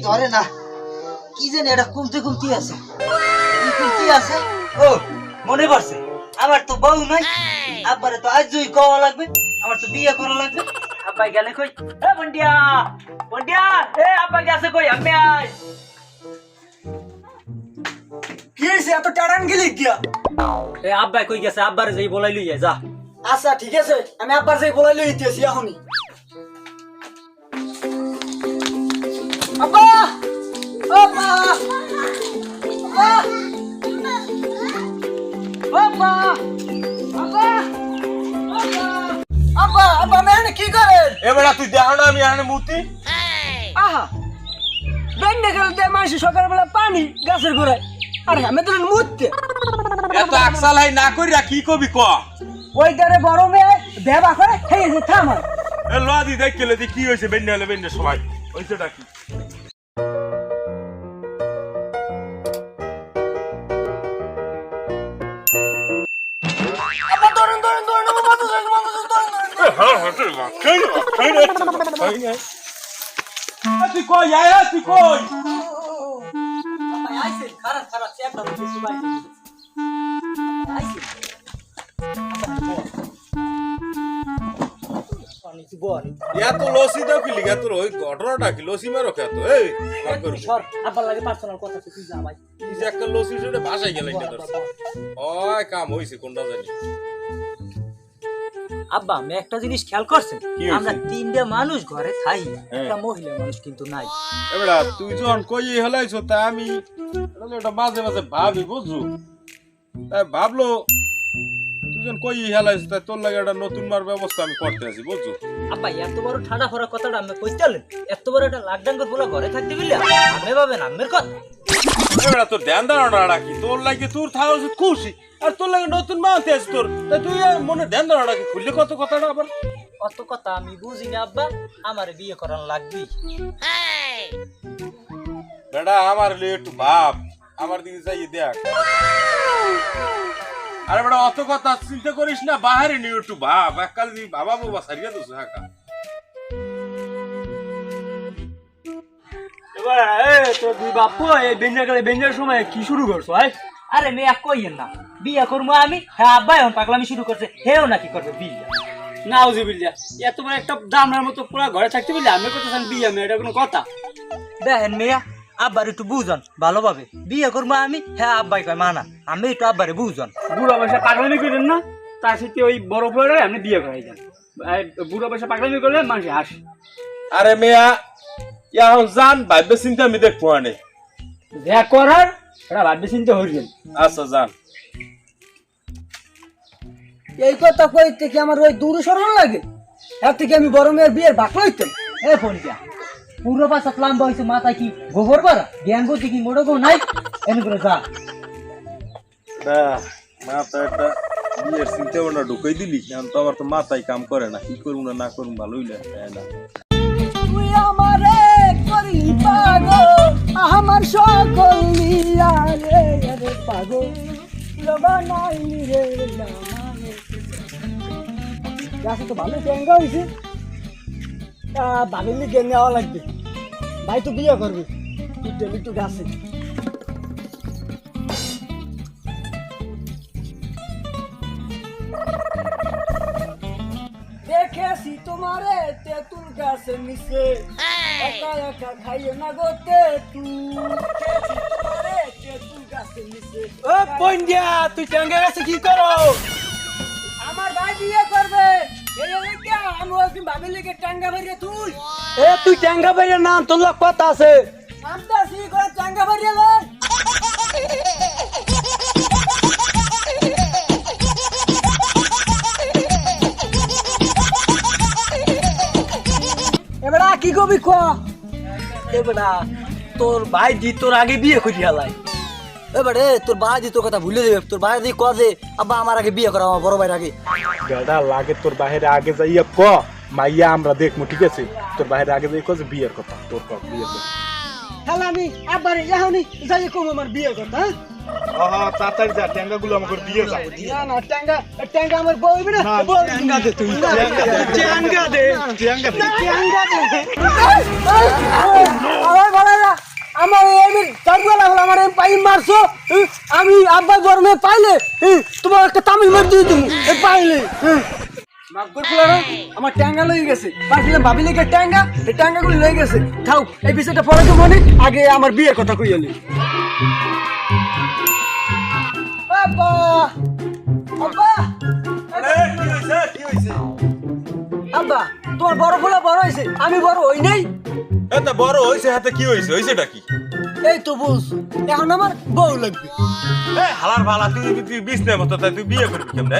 ধরে না কি জানি এটা কমতে কমতে আছে ও মনে পড়ছে আমার তো বউ নাই আব্বারে তো আজই কওয়া লাগবে আমার তো বিয়ে করা লাগবে আব্বাই গেলে কই এ বন্ডিয়া বন্ডিয়া এ আব্বা গেছে কই আমি আই কি হইছে এত টাড়ান গেলি গিয়া? এ আব্বাই কই গেছে আব্বারে যাই বলাই লই যা। আচ্ছা ঠিক আছে, আমি আব্বার যাই বলাই লই দিতেছি এখনই। আব্বা আব্বা আব্বা আব্বা আব্বা আব্বা মেনে কি করেন? এবারে তুই দেখো না আমি এখানে মূর্তি আহা বেন্ডে গেল তে মাসি সকালবেলা পানি গাছের গোড়ায়, আরে আমি তো মুততে এত আকসালাই না কইরা কি কবি ক ওই দারে বড় মেয়ে দেবা করে এই যে থামা এ লদি দেখলে দি কি হইছে বেন্ডে হলে বেন্ডে সবাই হইছে ডাকি আব্বা ধরুন ধরুন ধরুন বাবা ধরুন হ্যাঁ হ্যাঁ তুই কই আয়া তুই কই আইছে খারাপ খারাপ চেপটা বেশি ভাই আইছে পানি কি বড়ি এত লসি দাও কি লিগা তোর ওই ঘটনাটা কি লসি মারো কে তো এই আমার করবি সর আব্বার লাগে পার্সোনাল কথা তুই যা ভাই কি যে একটা লসি শুনে ভাষায় গেল এটা তোর ওই কাম হইছে কোনটা জানি আব্বা আমি একটা জিনিস খেয়াল করছেন আমরা তিনটা মানুষ ঘরে থাই একটা মহিলা মানুষ কিন্তু নাই। এবারে তুই যখন কই হলাইছো তা আমি এটা মাঝে মাঝে ভাবি বুঝছো তাই ভাবলো তুই যখন কই হেলাইছো তাই তোর লাগে একটা নতুন মার ব্যবস্থা আমি করতে আছি বুঝছো। আব্বা এত বড় ঠাডা ফরা কথাটা আমি কইতালেন এত বড় একটা লাকডাঙ্গর পোলা ঘরে থাকতে বিলে আমি ভাবেন আমের কথা এবারে তোর ধ্যান ধারণা রাখি তোর লাগে তোর থাকা উচিত খুশি আর তোর লাগে নতুন মানতে আছি তোর তাই তুই মনে ধ্যান ধারণা রাখি খুললে কত কথাটা আবার অত কথা আমি বুঝি না আব্বা আমারে বিয়ে করার লাগবেই। বেটা আমার লিয়ে একটু ভাব আমার দিকে যাই দেখ আরে বেটা অত কথা চিন্তা করিস না বাহারে নিয়ে একটু ভাব এককাল বাবা বাবা সারিয়া দোষ হাঁকা এবার তো দুই বাপু এই বেঞ্জার সময় কি শুরু করছো ভাই? আরে মেয়ে কইয়েন না বিয়ে করবো আমি হ্যাঁ আব্বা এখন পাগলামি শুরু করছে হেও নাকি করবে বিয়ে নাউজুবিল্লাহ এত বড় একটা দামড়ার মতো পুরো ঘরে থাকতে বললে আমি করতেছেন বিয়ে আমি এটা কোনো কথা? দেখেন মেয়া আব্বার একটু বুঝন ভালোভাবে বিয়ে করবো আমি হ্যাঁ আব্বাই কয় মানা আমি একটু আব্বারে বুঝন বুড়া বয়সে পাগলামি করেন না তার সাথে ওই বড় ফ্লোরে আপনি বিয়ে করাই দেন বুড়া বয়সে পাগলামি করলে মানুষ হাসে। আরে মেয়া এখন জান ভাববে চিন্তা আমি দেখবো আনে যা করার এটা ভাববে চিন্তা হইলেন। আচ্ছা জান এই কথা কইতে কি আমার ওই দূর সরল লাগে এর থেকে আমি বড় মেয়ের বিয়ের বাকলা হইতাম। এ ফোনটা পুরো পাশা লাম্বা হয়েছে মাথায় কি গোবর পারা জ্ঞান বুদ্ধি কি মোড়ো গো নাই এনে করে যা মাথা একটা বিয়ের চিন্তা ভাবনা ঢুকাই দিলি এখন তো আমার তো মাথায় কাম করে না কি করুন না করুন ভালোই না তুই আমারে করলি পাগল আমার সকল নিয়া রে রে পাগল লবানাইলি রে লামানে গাছে তো ভালো টেঙ্গা হইছে বাগেলি গে নেওয়া লাগবে ভাই তো বিয়ে করবি তুই টেলি তো গাছে দেখেছি তোমারে তেঁতুল গাছের নিচে একা একা খাইয়ে না গো তেঁতুল দেখেছি তোমারে তেঁতুল গাছের ও বন্ডিয়া তুই টাঙ্গা গেছে কি করো? আমার ভাই বিয়ে করবে এই কি আমি ওই ভাবি লেগে টাঙ্গা ভরিয়ে তুই তুই টাঙ্গা ভরিয়ে নাম তোর লোক কথা আছে আমটা সি করে টাঙ্গা ভরিয়ে লে এবড়া কি কবি ক এবড়া তোর ভাই দি তোর আগে বিয়ে করি হালাই এবারে তোর ভাই দি তোর কথা ভুলে দেবে তোর ভাই দি কয়ে আব্বা আমার আগে বিয়ে করা আমার বড় ভাইয়ের আগে বেড়া লাগে তোর বাইরে আগে যাইয়া ক মাইয়া আমরা দেখবো ঠিক আছে তোর বাইরে আগে যাই কছে বিয়ের কথা তোর ক বিয়ের কথা তাহলে আমি আব্বারে যাওনি যাই কম আমার বিয়ে কথা তাড়াতাড়ি যা ট্যাঙ্গাগুলো আমাকে দিয়ে যা না না টাঙ্গা টাঙ্গা আমার বউবি না টাঙ্গা দে তুই টাঙ্গা দে টাঙ্গা দে আমার বড়রা আমার এমনি চারগুলা হলো আমার এম পাই মারছো আমি আব্বা গরমে পাইলে তোমার একটা তামিল মার দিয়ে দিমু এই পাইলে মাগর ফুলারা আমার টাঙ্গা লই গেছে পাছিলাম ভাবি লেগে টাঙ্গা এই টাঙ্গাগুলো লই গেছে খাও এই বিষয়টা পরে তো মনে আগে আমার বিয়ের কথা কইয়ালি আব্বা আব্বা আব্বা তোমার বড় ফুলা বড় হইছে আমি বড় হই নাই এটা বড় হইছে হাতে কি হইছে হইছেটা কি এই তো বুঝ এখন আমার বউ লাগবে হালার ভালা তুই বিছনা মতো তাই তুই বিয়ে করবি কেমনে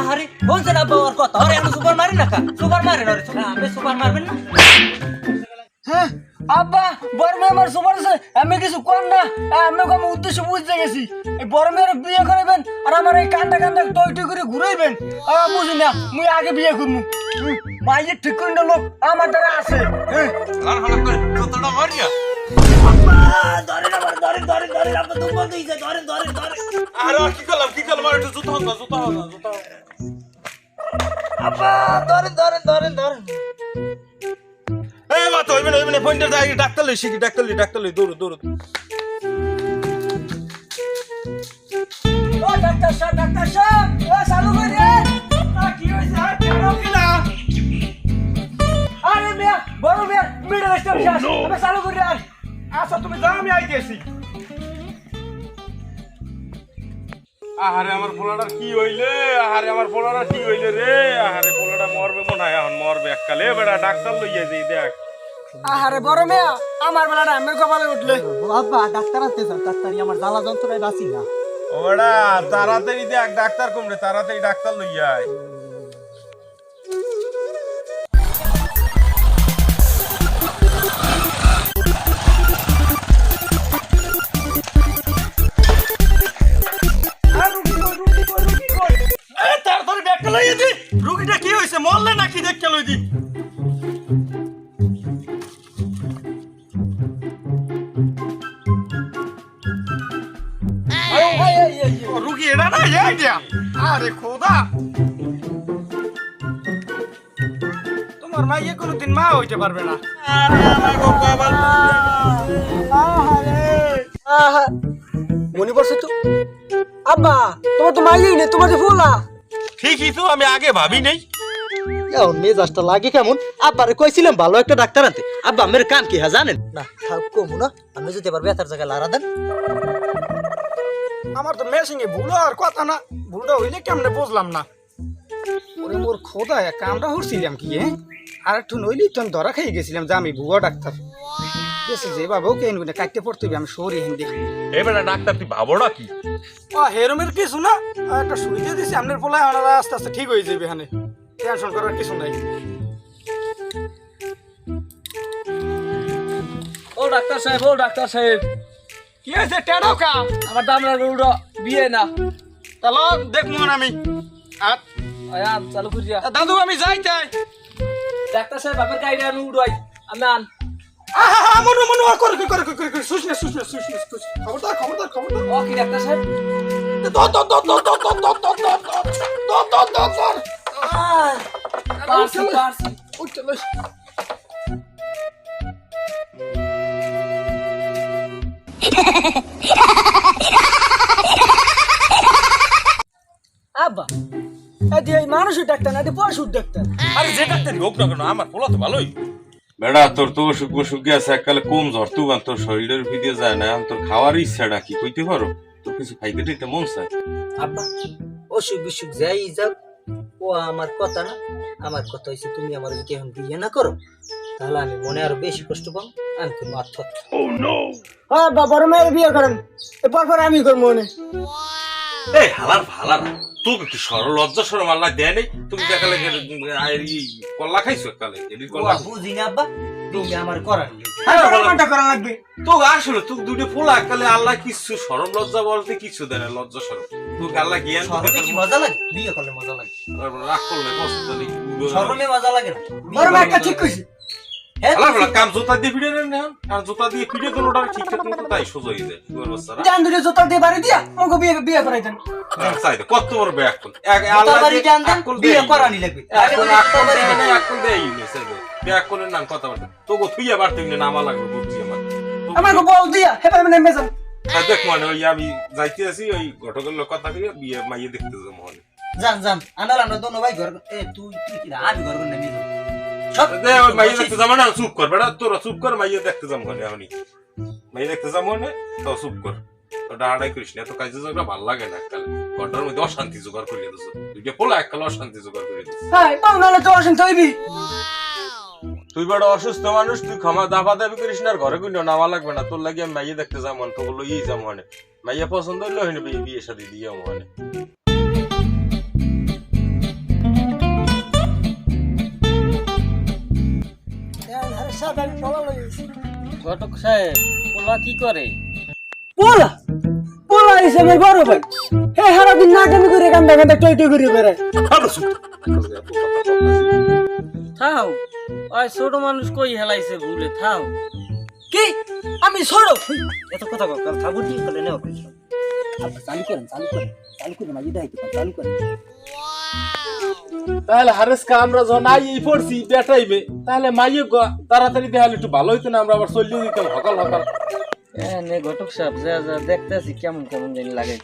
আরে বলছে না বাবার কথা আরে আমি সুপার মারি না কা সুপার মারি না রে আমি সুপার মারবেন না হ্যাঁ আব্বা বড় মেয়ে আমার সুপার আছে আমি কিছু কর না আমি কম উদ্দেশ্য বুঝতে গেছি এই বড় মেয়ের বিয়ে করাবেন আর আমার এই কান্ডা কান্ডা টই টই করে ঘুরাইবেন বুঝি না মুই আগে বিয়ে করবো মাইয়ে ঠিক করে লোক আমার দ্বারা আছে আর হালা করে কতটা মারিয়া আরে কি করলাম আর একটু জুতো হন এই বাত হইবে না পয়েন্টার যাই ডাক্তার লই দৌড় ও ডাক্তার সাহেব ও চালু করে কি হইছে কেন কি না আরে মিয়া বড় মিয়া মিডল স্টেপ শেষ আমি চালু করে আর আচ্ছা তুমি যাও আমি আইতেছি আহারে আমার পোলাটা কি হইলে রে আহারে পোলাটা মরবে মনে হয় এখন মরবে এককালে বেড়া ডাক্তার লইয়া যাই দেখ আরে বড় মিয়া আমার বেলাটা আমি কপালে উঠলে আব্বা ডাক্তার আনতে যাও ডাক্তারই আমার জ্বালা যন্ত্রণায় বাঁচি না ওড়া তাড়াতাড়ি দেখ ডাক্তার কমরে তাড়াতাড়ি ডাক্তার লইয়া আয় তাড়াতাড়ি ব্যাগটা লইয়া দি রুগীটা কি হইছে মরলে নাকি দেখতে লই দি রুগী এটা না এই দিয়া আরে খোদা তোমার মাইয়ে কোনোদিন মা হইতে পারবে না আরে আমার কপাল মনে পড়ছে তো আব্বা তোমার তো মাইই নেই তোমার যে ফুলা ঠিকই তো আমি আগে ভাবি নাই মেজাজটা লাগে কেমন আব্বারে কইছিলাম ভালো একটা ডাক্তার আনতে আব্বা আমার কাম কি জানেন না থাক কমু না আমি যেতে পারবো এত জায়গায় লারা দেন আমার তো মেশিংয়ে ভুল আর কথা না ভুলটা হইলে কেমনে বুঝলাম না ওরে মোর খোদা কামটা হচ্ছিলাম কি আর একটু নইলি তখন ধরা খাই গেছিলাম যে আমি ভুয়া ডাক্তার বেশি যে বাবু কেন কাটতে পড়তে আমি সরি হিন্দি এবারে ডাক্তার তুই ভাবোটা কি হেরমের কিছু না একটা সুবিধা দিছি আপনার পোলায় ওনারা আস্তে আস্তে ঠিক হয়ে যাবে এখানে টেনশন করার কিছু নাই ও ডাক্তার সাহেব কি হয়েছে টেডো কা আমার দামরা রুড়ো বিয়ে না তাহলে দেখবো আমি আর আয়াম চালু করিয়া দাদু আমি যাই তাই ডাক্তার সাহেব আপনার গাড়িটা রুড়োই আমি আন মনু করে সুশনে খবরদার ওকে ডাক্তার সাহেব পারছি আব্বা এদি এই মানুষের ডাক্তার না এদি পশুর ডাক্তার আরে যে ডাক্তারই হোক না কেন আমার পোলা তো ভালোই বেড়া তোর তো অসুখ বসুখ গেছে এককালে কম ঝড় তুবান তোর শরীরের ভিতরে যায় না এখন তোর খাওয়ার ইচ্ছাটা কি কইতে পারো তোর কিছু খাইতে টাইতে মন চায় আব্বা অসুখ বিসুখ যাই যাও ও আমার কথা না, আমার কথা হয়েছে তুমি আমার যদি এখন বিয়ে না করো তাহলে আমি মনে আরো বেশি কষ্ট পাবো, আমি তুমি অর্থ হ্যাঁ বা বড় মেয়ের বিয়ে করেন এরপর পর আমি করবো মনে। এই হালার ভালা না তোকে কি সরল লজ্জা সরম আল্লাহ দেয় নেই তুমি দেখালে কল্লা খাইছো কালে এদিন কল্লা বুঝি না আব্বা, তুমি আমার করার নেই। করা লাগবে তো আসলে তুই দুটো ফোলা কালে আল্লাহ কিছু সরম লজ্জা বলতে কিছু দেয় না লজ্জা সরম তোকে আল্লাহ জ্ঞান শরমে কি মজা লাগে? বিয়ে করলে মজা লাগে। রাগ করলে কষ্ট নেই শরমে মজা লাগে না। বড় মেয়ে একটা ঠিক কইছে। হ্যাঁ, আল্লাহ কাম জুতা দিয়ে ফিরে নেন না আর জুতা দিয়ে ফিরে দিল ওটা ঠিকঠাক মতো তাই সোজা হয়ে যায় দুয়ার বাচ্চারা জান দুটো জোতা দিয়ে বাড়ি দিয়া আমাকে বিয়ে বিয়ে করাই দেন। চাই কত বড় ব্যাগ কোন জুতা বাড়ি টান দেন, বিয়ে করানি লাগবে। আগে তো জুতা বাড়ি দেন। এখন দেই মেসেজ ব্যাগ কোনের নাম কথা বলতে তোকে থুইয়া বাড়তে নামা লাগবে বুঝছি আমার আমাকে বউ দিয়া হেপার মানে মেজান। দেখ মানে ওই আমি যাইতে আছি ওই ঘটকের লোক কথা দিয়ে বিয়ে মাইয়ে দেখতে যাবো মনে জান জান আনাল আমরা দোনো ভাই ঘর এ তুই কি না আমি ঘর করে নেমে যাব সব দে ওই মাইয়ে দেখতে যাবো না চুপ কর বেটা তোরা চুপ কর মাইয়ে দেখতে যাবো মনে এখনই মাইয়ে দেখতে যাবো মনে তো চুপ কর ওটা হাড়াই করিস না এত কাজে যাওয়া ভালো লাগে না কাল ঘরটার মধ্যে অশান্তি জোগাড় করিয়ে দিছো দুইটা পোলা এককাল অশান্তি জোগাড় করিয়ে দিছো হ্যাঁ পাও নালে তো অসন্ত হইবি। তুই বড় অসুস্থ মানুষ তুই ক্ষমা দাবা দাবি করিস না আর ঘরে কিন্তু নামা লাগবে না তোর লাগে আমি মাইয়ে দেখতে যাবো তো বললো ইয়ে যাবো মানে মাইয়া পছন্দ হইলে হইনি বিয়ে সাথে দিয়ে মানে ঘটক সাহেব পোলা কি করে? পোলা পোলা এসে আমার বড় ভাই হে সারা দিন নাকামি করে কান্দা কান্দা টই টই করে বেড়ায়। থাও ওই ছোট মানুষ কই হেলাইছে ভুলে থাও। কি আমি ছোড়ো এত কথা কথা বুঝি বলে নেও চালু করেন মাঝে দেখাইতে চালু করেন। তাহলে হারেসকা আমরা যখন আই পড়ছি বেটাইবে তাহলে মাইয়ে তাড়াতাড়ি দেখালে একটু ভালো হইতো না আমরা আবার চলিয়ে দিতাম সকাল সকাল নে ঘটক সাহেব যা যা দেখতেছি কেমন কেমন জানি লাগে।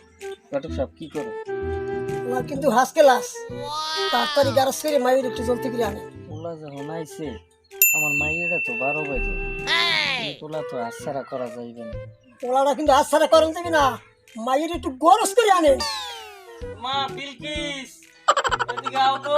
ঘটক সাহেব কি করে? আমার কিন্তু হাসকে লাস তাড়াতাড়ি গারাস করে মাইয়ের একটু জলদি করে আনে। পোলা যখন আইছে আমার মাইয়েরা তো 12 বাজে পোলা তো আশারা করা যাইবে না। পোলাটা কিন্তু আশারা করেন যাবি না মাইয়ের একটু গরস করে আনেন। মা বিলকিস এদিকে আও তো।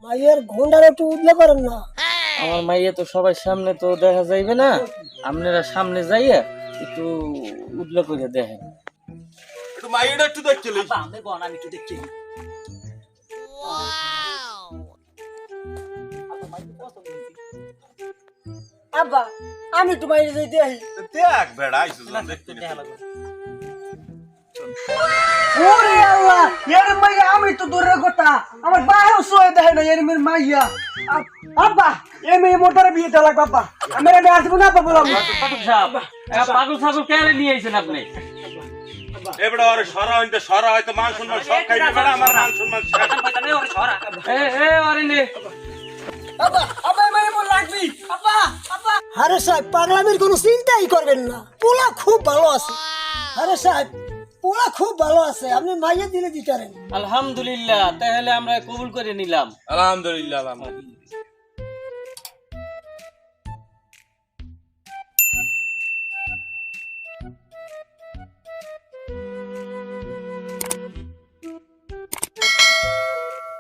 মাইয়ের ঘন্টার একটু উদলে করেন না। আমার মাইয়া তো সবার সামনে তো দেখা যাইবে না, আপনারা সামনে যাইয়া একটু উদলা করে দেখেন। একটু মাইয়েটা একটু দেখতে লই আমি বন আমি একটু দেখছি। আব্বা আমি একটু বাইরে যাইতে আহি। দেখ বেড়া আইছো যখন দেখতে ওরে আল্লাহ এর মাইয়া আমি তো দূরের কথা আমার বাহেও সয়ে দেয় না এর মেয়ের মাইয়া। আব্বা এ মেয়ে মোটারে বিয়ে দেওয়া লাগবে আব্বা আমি এটা আসবো না আব্বা বললাম। পাগল ছাগল কেন নিয়ে আইছেন আপনি? এবড়া আরে সরা হইতো মান সম্মান সব খাইবে বেড়া আমার মান সম্মান আব্বা আব্বা এই মেয়ে মোর লাগবি আব্বা আব্বা। আরে সাহেব পাগলামির কোনো চিন্তাই করবেন না, পোলা খুব ভালো আছে। আরে সাহেব পোলা খুব ভালো আছে, আপনি মাইয়া দিলে দিতারেন। আলহামদুলিল্লাহ, তাহলে আমরা কবুল করে নিলাম। আলহামদুলিল্লাহ আলহামদুলিল্লাহ